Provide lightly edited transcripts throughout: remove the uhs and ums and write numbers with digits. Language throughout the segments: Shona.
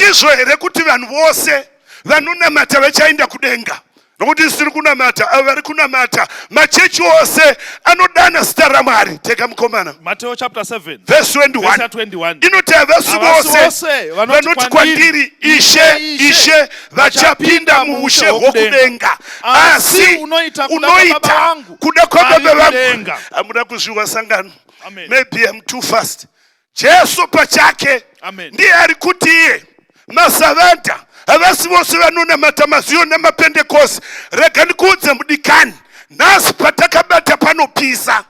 ndizvo here kuti vanhu vose vanonamata vachaenda kudenga? Nokuti siri kunamata, avo vari kunamata machechi ose anodana zita raMwari. Teka mukomana. Matthew chapter 7 verse 21. Inoti havasi vose vanoti kwandiri Ishe, Ishe vachapinda muushe hwokudenga, asi unoita kuda kwababa vangu. Hamuda kuzviwa sangano. Maybe I'm too fast. Jesu pachake ndiye ari kuti iye masavanta havasi vose vanonamata maziyo namapendekosi. Rega ndikuudze mudikani, nhasi patakabata panopisa.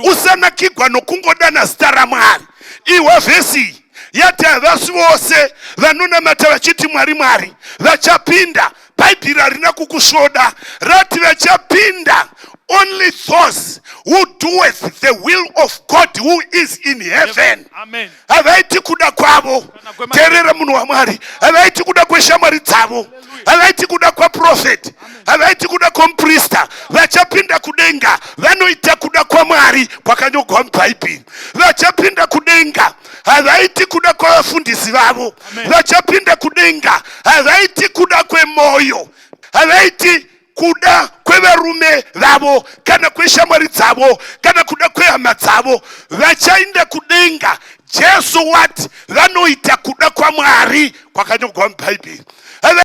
Usanakigwa nokungodana zita raMwari. Iwa vhesi yati havasi vose vanonamata vachiti Mwari Mwari vachapinda. Bhaibheri harina kukusvoda, rati vachapinda. Only those who doeth the will of God who is in heaven. Amen. Havaiti kuda kwavo. Terera munhu waMwari. Havaiti kuda kweshamwari dzavo. Havaiti kuda kwaprofeti. Havaiti kuda kwomprista. Vachapinda kudenga. Vanoita kuda kwaMwari kwakanyogwa mubhaibheri. Vachapinda kudenga. Havaiti kuda kwavafundisi vavo. Vachapinda kudenga. Havaiti kuda kwemoyo. Havaiti kuda kwevarume vavo kana kweshamwari dzavo kana kuda kwehama dzavo. Vachaenda kudenga. Jesu wati vanoita kuda kwaMwari kwakanyogwa mubhaibheri.